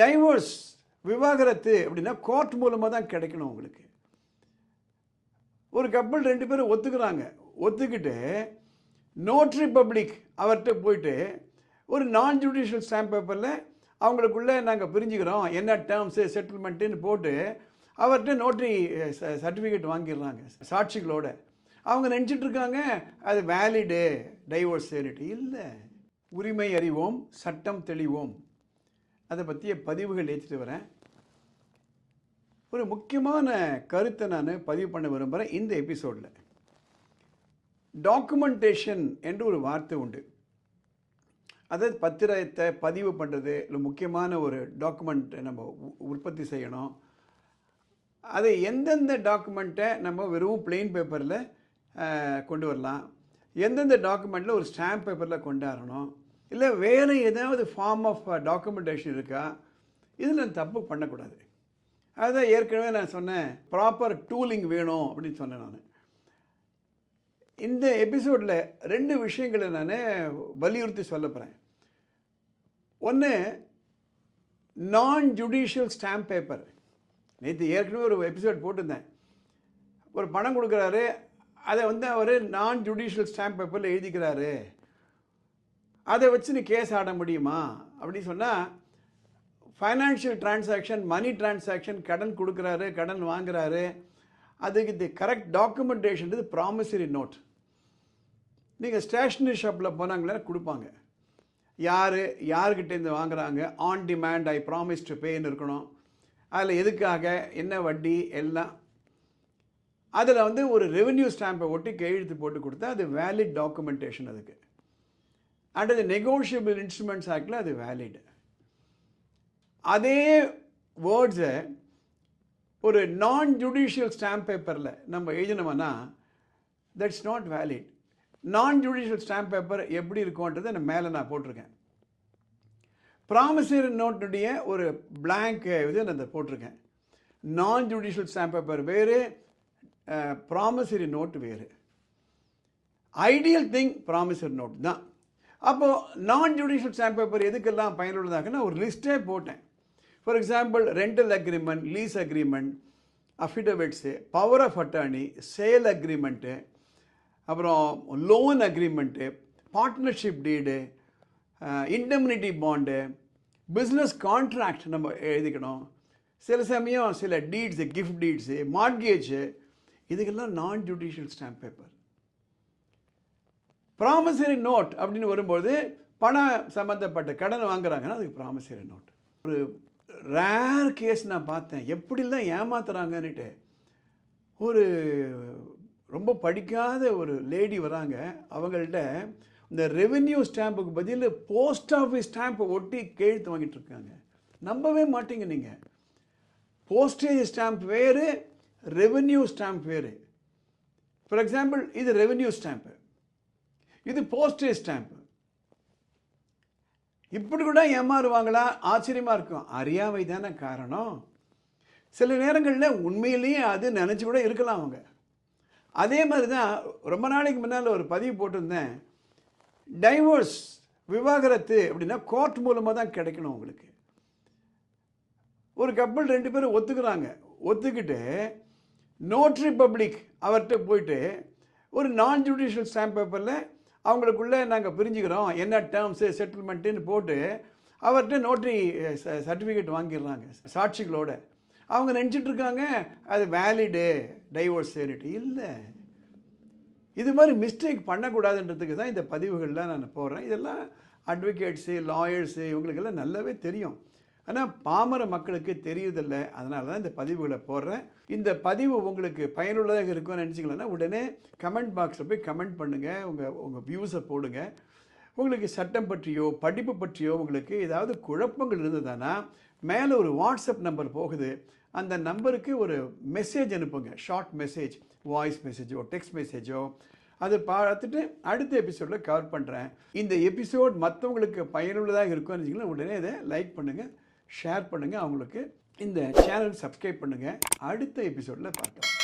Divorce விவாகரத்து அப்படின்னா court மூலமாக தான் கிடைக்கணும் உங்களுக்கு. ஒரு கப்பல் 2 பேரும் ஒத்துக்கிறாங்க, ஒத்துக்கிட்டு நோட்ரி பப்ளிக் அவர்கிட்ட போயிட்டு ஒரு நான் ஜுடிஷியல் ஸ்டாம்ப் பேப்பரில் அவங்களுக்குள்ளே நாங்கள் பிரிஞ்சுக்கிறோம், என்ன டேர்ம்ஸு செட்டில்மெண்ட்டுன்னு போட்டு அவர்கிட்ட நோட்ரி சர்டிஃபிகேட் வாங்கிடுறாங்க சாட்சிகளோட. அவங்க நினச்சிட்ருக்காங்க அது வேலிடு டைவோர்ஸ் சேரிட்டி. இல்லை, உரிமை அறிவோம், சட்டம் தெளிவோம், அதை பற்றிய பதிவுகள் ஏற்றிட்டு வரேன். ஒரு முக்கியமான கருத்தை நான் பதிவு பண்ண விரும்புகிறேன் இந்த எபிசோடில். டாக்குமெண்டேஷன் என்று ஒரு வார்த்தை உண்டு. அதாவது பத்திரத்தை பதிவு பண்ணுறது, இல்லை முக்கியமான ஒரு டாக்குமெண்ட் நம்ம உற்பத்தி செய்யணும். அது எந்தெந்த டாக்குமெண்ட்டை நம்ம வெறும் பிளெயின் பேப்பரில் கொண்டு வரலாம், எந்தெந்த டாக்குமெண்ட்டில் ஒரு ஸ்டாம்ப் பேப்பரில் கொண்டாடணும், இல்லை வேறு ஏதாவது ஃபார்ம் ஆஃப் டாக்குமெண்டேஷன் இருக்கா, இதில் தப்பு பண்ணக்கூடாது. அதுதான் ஏற்கனவே நான் சொன்னேன், ப்ராப்பர் டூலிங் வேணும் அப்படின்னு சொன்னேன். நான் இந்த எபிசோடில் 2 விஷயங்களை நான் வலியுறுத்தி சொல்ல போகிறேன். ஒன்று, நான் ஜுடிஷியல் ஸ்டாம்ப் பேப்பர். நேற்று ஏற்கனவே ஒரு எபிசோட் போட்டிருந்தேன். ஒரு பணம் கொடுக்குறாரு, அதை அவர் நான் ஜுடிஷியல் ஸ்டாம்ப் பேப்பரில் எழுதிக்கிறாரு, அதை வச்சு நீ கேஸ் ஆட முடியுமா அப்படின்னு சொன்னால், ஃபைனான்ஷியல் டிரான்சாக்ஷன், மணி டிரான்சாக்ஷன், கடன் கொடுக்குறாரு, கடன் வாங்குறாரு, அதுக்கு இது கரெக்ட் டாக்குமெண்டேஷன் இது ப்ராமிசரி நோட். நீங்கள் ஸ்டேஷ்னரி ஷாப்பில் போனாங்களே கொடுப்பாங்க, யாருக்கிட்டேருந்து வாங்குறாங்க, on demand, I promise to பேன்னு இருக்கணும். அதில் எதுக்காக, என்ன வட்டி எல்லாம். அதில் ஒரு ரெவென்யூ ஸ்டாம்பை ஒட்டி கையெழுத்து போட்டு கொடுத்தா அது வேலிட் டாக்குமெண்டேஷன். அதுக்கு அண்டர் தி நெகோஷியபிள் இன்ஸ்ட்ருமெண்ட்ஸ் ஆக்டில் அது வேலிட். அதே வேர்ட்ஸை ஒரு நான் ஜுடிஷியல் ஸ்டாம்ப் பேப்பரில் நம்ம எழுதினோம்னா தட்ஸ் நாட் வேலிட். நான் ஜுடிஷியல் ஸ்டாம்ப் பேப்பர் எப்படி இருக்கும்ன்றதை மேலே நான் போட்டிருக்கேன். ப்ராமிசரி நோட்டுடைய ஒரு பிளாங்க் இது நான் போட்டிருக்கேன். நான் ஜுடிஷியல் ஸ்டாம்ப் பேப்பர் வேறு, ப்ராமிசரி நோட்டு வேறு. ஐடியல் திங் ப்ராமிசரி நோட் தான். அப்போது நான் ஜுடிஷியல் ஸ்டாம்ப் பேப்பர் எதுக்கெல்லாம் பயனுள்ளதாகனா ஒரு லிஸ்ட்டே போட்டேன். For example, rental agreement, lease agreement, affidavits, power of attorney, sale agreement, அப்புறம் loan agreement, partnership deed, indemnity bond, business contract நம்ம எழுதிக்கணும். சில சமயம் சில டீட்ஸு, கிஃப்ட் டீட்ஸு, மார்ட்கேஜு, இதுக்கெல்லாம் நான் judicial stamp paper. Promissory note அப்படின்னு வரும்போது பணம் சம்மந்தப்பட்ட கடன் வாங்குறாங்கன்னா அதுக்கு ப்ராமிசரி நோட். ஒரு ரேர் கேஸ் நான் பார்த்தேன், எப்படிலாம் ஏமாத்துறாங்கன்னுட்டு. ஒரு ரொம்ப படிக்காத ஒரு லேடி வராங்க, அவங்கள்ட்ட இந்த ரெவென்யூ ஸ்டாம்புக்கு பதில் போஸ்ட் ஆஃபீஸ் ஸ்டாம்பை ஒட்டி கையெழுத்து வாங்கிட்டு இருக்காங்க. நம்பவே மாட்டீங்க நீங்கள். போஸ்டேஜ் ஸ்டாம்ப் வேறு, ரெவென்யூ ஸ்டாம்ப் வேறு. ஃபார் எக்ஸாம்பிள், இது ரெவென்யூ ஸ்டாம்ப்பு, இது போஸ்டேஜ் ஸ்டாம்ப்பு. இப்படி கூட ஏமாறுவாங்களா, ஆச்சரியமாக இருக்கும். அறியாமை தானே காரணம். சில நேரங்களில் உண்மையிலேயே அது நினச்சி கூட இருக்கலாம் அவங்க. அதே மாதிரி தான் ரொம்ப நாளைக்கு முன்னால் ஒரு பதிவு போட்டிருந்தேன், டைவோர்ஸ் விவாகரத்து அப்படின்னா கோர்ட் மூலமாக தான் கிடைக்கணும் உங்களுக்கு. ஒரு கப்பல் 2 பேரும் ஒத்துக்கிறாங்க, ஒத்துக்கிட்டு நோட்ரி பப்ளிக் அவர்கிட்ட போயிட்டு ஒரு நான் ஜுடிஷியல் ஸ்டாம்ப் பேப்பரில் அவங்களுக்குள்ளே நாங்கள் பிரிஞ்சுக்கிறோம், என்ன டேர்ம்ஸு செட்டில்மெண்ட்டுன்னு போட்டு அவர்கிட்ட நோட்ரி சர்டிஃபிகேட் வாங்கிடுறாங்க சாட்சிகளோட. அவங்க நினச்சிட்ருக்காங்க அது வேலிடு டைவோர்ஸ் சேரிட்டி. இல்லை, இது மாதிரி மிஸ்டேக் பண்ணக்கூடாதுன்றதுக்கு தான் இந்த பதிவுகள்லாம் நான் போடுறேன். இதெல்லாம் அட்வொகேட்ஸு, லாயர்ஸு, இவங்களுக்கெல்லாம் நல்லாவே தெரியும். ஆனால் பாமர மக்களுக்கு தெரியுதில்லை. அதனால தான் இந்த பதிவுகளை போடுறேன். இந்த பதிவு உங்களுக்கு பயனுள்ளதாக இருக்கும்னு நினச்சிக்கலன்னா உடனே கமெண்ட் பாக்ஸில் போய் கமெண்ட் பண்ணுங்கள், உங்கள் வியூஸை போடுங்க. உங்களுக்கு சட்டம் பற்றியோ படிப்பு பற்றியோ உங்களுக்கு ஏதாவது குழப்பங்கள் இருந்ததுன்னா மேலே ஒரு வாட்ஸ்அப் நம்பர் போகுது, அந்த நம்பருக்கு ஒரு மெசேஜ் அனுப்புங்க. ஷார்ட் மெசேஜ், வாய்ஸ் மெசேஜோ டெக்ஸ்ட் மெசேஜோ. அதை பார்த்துட்டு அடுத்த எபிசோடில் கவர் பண்ணுறேன். இந்த எபிசோட் மற்றவங்களுக்கு பயனுள்ளதாக இருக்கும்னு நினச்சிங்கன்னா உடனே இதை லைக் பண்ணுங்கள், ஷேர் பண்ணுங்கள், அவங்களுக்கு இந்த சேனல் சப்ஸ்கிரைப் பண்ணுங்கள். அடுத்த எபிசோடில் பார்க்கலாம்.